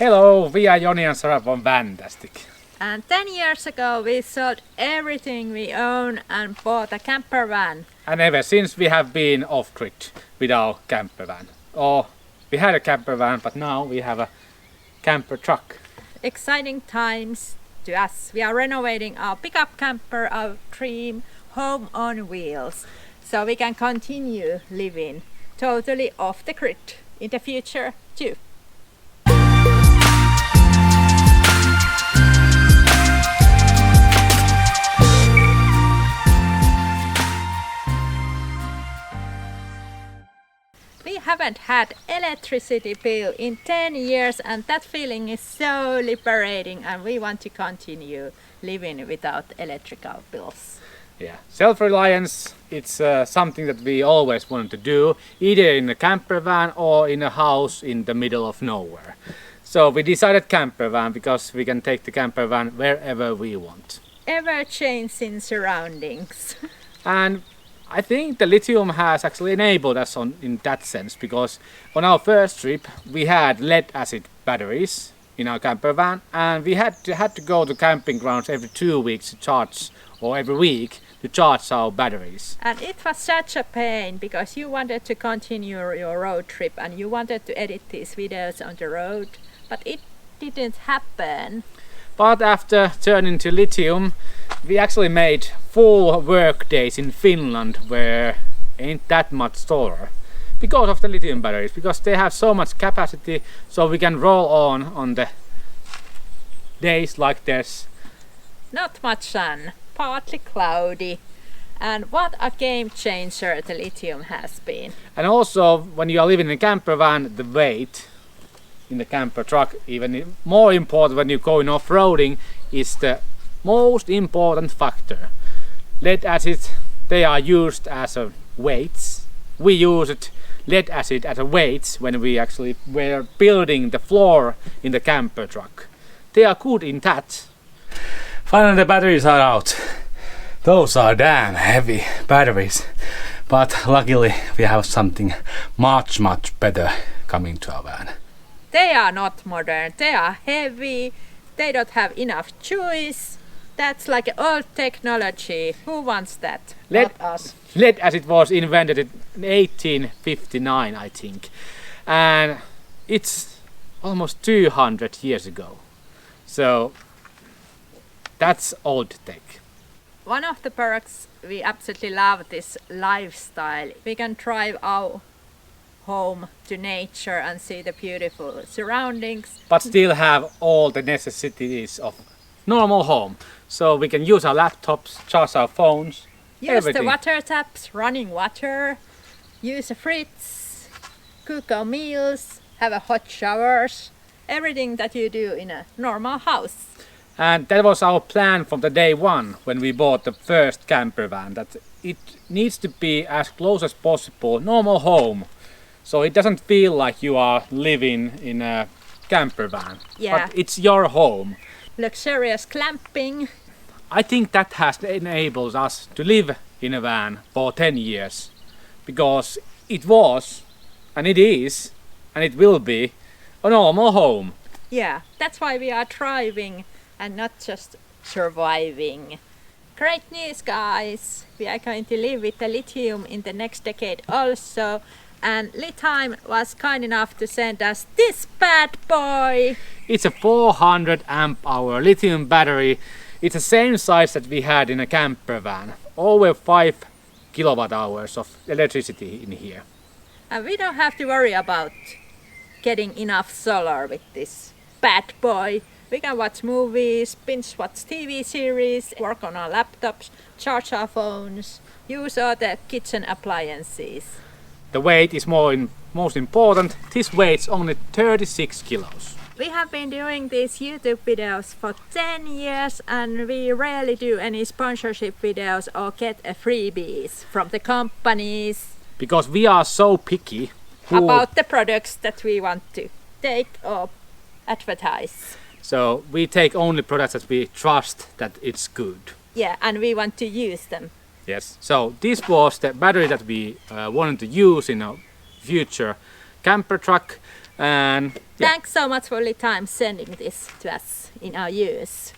Hello, we are Joni and Sarah from Vantastic. And 10 years ago we sold everything we own and bought a camper van. And ever since we have been off-grid with our camper van. Or we had a camper van, but now we have a camper truck. Exciting times to us. We are renovating our pickup camper, our dream home on wheels. So we can continue living totally off the grid in the future too. We haven't had electricity bill in 10 years and that feeling is so liberating, and we want to continue living without electrical bills. Yeah, self-reliance, it's something that we always wanted to do, either in a camper van or in a house in the middle of nowhere. So we decided camper van because we can take the camper van wherever we want. Ever-changing surroundings. And I think the lithium has actually enabled us in that sense, because on our first trip we had lead-acid batteries in our camper van, and we had to go to camping grounds every 2 weeks to charge, or every week to charge our batteries. And it was such a pain because you wanted to continue your road trip and you wanted to edit these videos on the road, but it didn't happen. But after turning to lithium, we actually made full work days in Finland where ain't that much solar. Because of the lithium batteries, because they have so much capacity, so we can roll on the days like this. Not much sun, partly cloudy. And what a game changer the lithium has been. And also, when you are living in a camper van, the weight in the camper truck, even more important when you're going off-roading, is the most important factor. Lead acid, they are used as a weights. We used lead acid as a weights when we actually were building the floor in the camper truck. They are good in that. Finally the batteries are out. Those are damn heavy batteries. But luckily we have something much better coming to our van. They are not modern, they are heavy, they don't have enough choice. That's like old technology. Who wants that? Not us. Lead acid was invented in 1859, I think. And it's almost 200 years ago. So that's old tech. One of the perks we absolutely love this lifestyle. We can drive our home to nature and see the beautiful surroundings. But still have all the necessities of normal home. So we can use our laptops, charge our phones, Use everything. the water taps, running water, use a fridge, cook our meals, have a hot showers, everything that you do in a normal house. And that was our plan from the day one when we bought the first camper van, that it needs to be as close as possible normal home. So it doesn't feel like you are living in a camper van, Yeah. but it's your home. Luxurious glamping. I think that has enabled us to live in a van for 10 years, because it was, and it is, and it will be a normal home. Yeah, that's why we are thriving and not just surviving. Great news, guys! We are going to live with the lithium in the next decade also. And Lithium was kind enough to send us this bad boy. It's a 400 amp hour lithium battery. It's the same size that we had in a camper van. Over 5 kilowatt hours of electricity in here. And we don't have to worry about getting enough solar with this bad boy. We can watch movies, binge watch TV series, work on our laptops, charge our phones, use all the kitchen appliances. The weight is most important. This weighs only 36 kilos. We have been doing these YouTube videos for 10 years and we rarely do any sponsorship videos or get freebies from the companies. Because we are so picky about the products that we want to take or advertise. So we take only products that we trust that it's good. Yeah, and we want to use them. Yes. So this was the battery that we wanted to use in our future camper truck, And yeah. Thanks so much for lithium sending this to us in our use.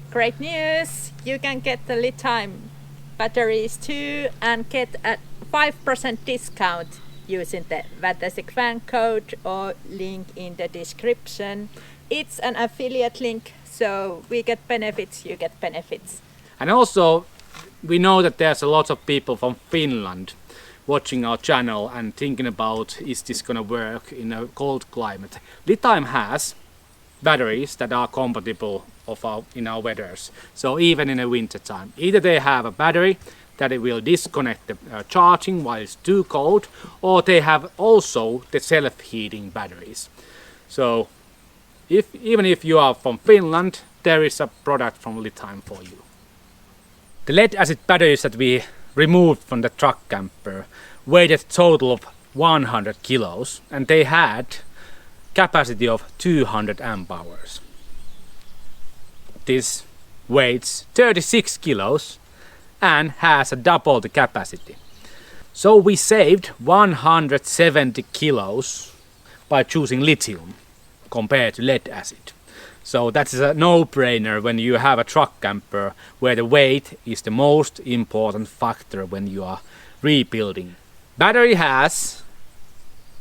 Great news! You can get the lithium batteries too and get a 5% discount using the Vantastic fan code or link in the description. It's an affiliate link, so we get benefits, you get benefits. And also, we know that there's a lot of people from Finland watching our channel and thinking about, is this gonna work in a cold climate? Lithium has batteries that are compatible in our weathers. So even in the winter time, either they have a battery that it will disconnect the charging while it's too cold, or they have also the self-heating batteries. So even if you are from Finland, there is a product from lithium for you. The lead acid batteries that we removed from the truck camper weighed a total of 100 kilos, and they had capacity of 200 amp hours. This weighs 36 kilos and has a double the capacity. So we saved 170 kilos by choosing lithium compared to lead acid. So that's a no-brainer when you have a truck camper where the weight is the most important factor when you are rebuilding. Battery has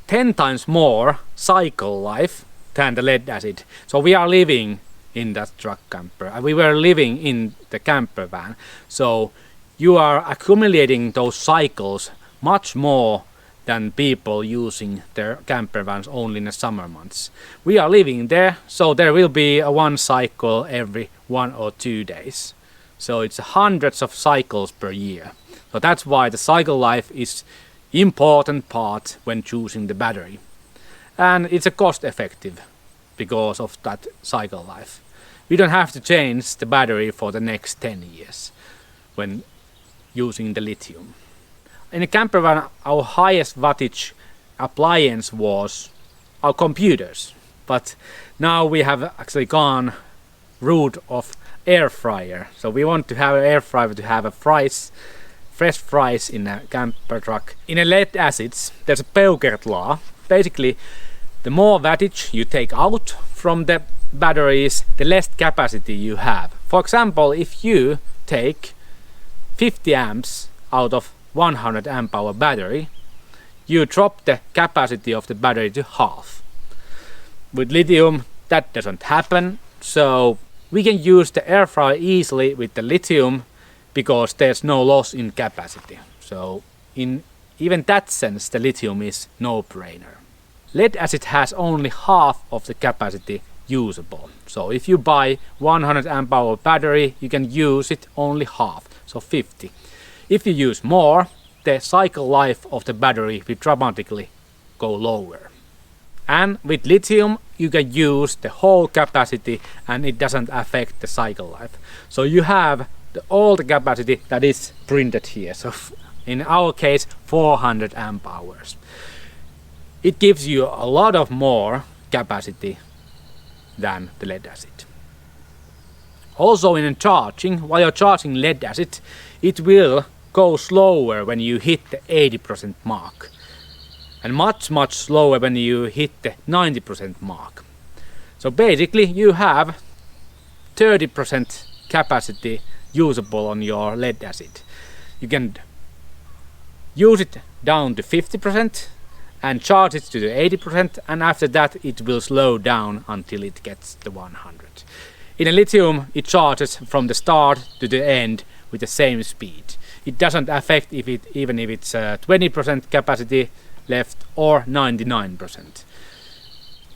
10 times more cycle life than the lead acid. So we are living in that truck camper and we were living in the camper van. So you are accumulating those cycles much more than people using their camper vans only in the summer months. We are living there, so there will be a one cycle every 1 or 2 days. So it's hundreds of cycles per year. So that's why the cycle life is important part when choosing the battery. And it's a cost effective because of that cycle life. We don't have to change the battery for the next 10 years when using the lithium. In the camper van, our highest wattage appliance was our computers, but now we have actually gone route of air fryer. So we want to have an air fryer to have a fresh fries in a camper truck. In a lead acids, there's a Peukert law. Basically, the more wattage you take out from the batteries, the less capacity you have. For example, if you take 50 amps out of 100 amp hour battery, you drop the capacity of the battery to half. With lithium that doesn't happen, so we can use the air fryer easily with the lithium because there's no loss in capacity. So in even that sense the lithium is no-brainer. Lead acid has only half of the capacity usable. So if you buy 100 amp hour battery, you can use it only half, so 50. If you use more, the cycle life of the battery will dramatically go lower. And with lithium, you can use the whole capacity and it doesn't affect the cycle life. So you have all the capacity that is printed here. So in our case, 400 amp hours. It gives you a lot of more capacity than the lead acid. Also in charging, while you're charging lead acid, it will go slower when you hit the 80% mark and much slower when you hit the 90% mark. So basically you have 30% capacity usable on your lead acid. You can use it down to 50% and charge it to the 80%, and after that it will slow down until it gets to 100. In a lithium it charges from the start to the end with the same speed. It doesn't affect even if it's 20% capacity left or 99%.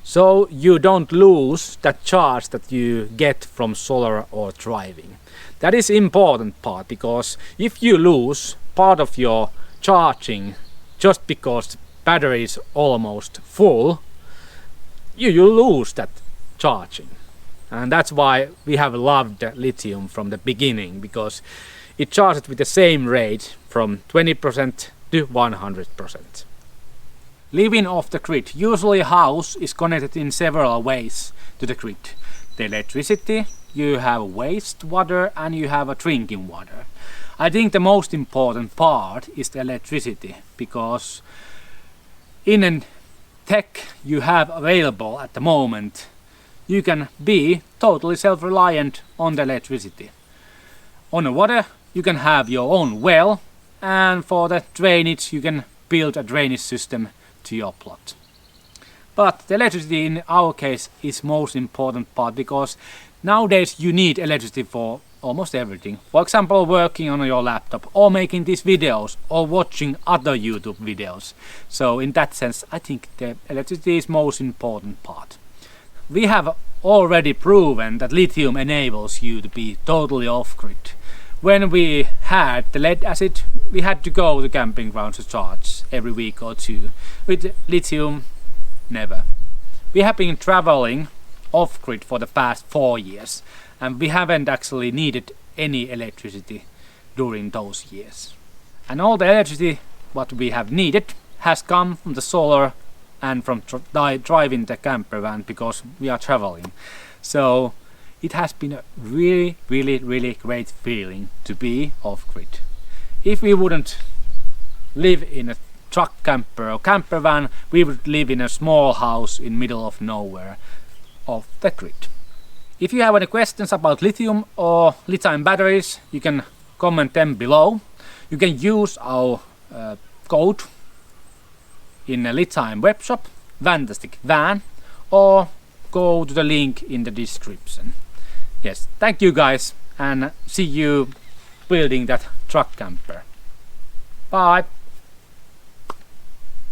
So you don't lose that charge that you get from solar or driving. That is important part, because if you lose part of your charging just because the battery is almost full, you lose that charging. And that's why we have loved the lithium from the beginning, because it charges with the same rate from 20% to 100%. Living off the grid. Usually a house is connected in several ways to the grid. The electricity, you have wastewater, and you have a drinking water. I think the most important part is the electricity, because in a tech you have available at the moment, you can be totally self-reliant on the electricity. On the water, you can have your own well, and for the drainage, you can build a drainage system to your plot. But the electricity in our case is most important part, because nowadays you need electricity for almost everything. For example, working on your laptop, or making these videos, or watching other YouTube videos. So in that sense, I think the electricity is most important part. We have already proven that lithium enables you to be totally off-grid. When we had the lead acid, we had to go to camping grounds to charge every week or two. With lithium, never. We have been traveling off-grid for the past 4 years, and we haven't actually needed any electricity during those years. And all the electricity what we have needed has come from the solar and from driving the camper van, because we are traveling. So it has been a really great feeling to be off-grid. If we wouldn't live in a truck camper or camper van, we would live in a small house in middle of nowhere, off the grid. If you have any questions about lithium or lithium batteries, you can comment them below. You can use our code in a lithium webshop, Vantastic Van, or go to the link in the description. Yes, thank you guys, and see you building that truck camper. Bye!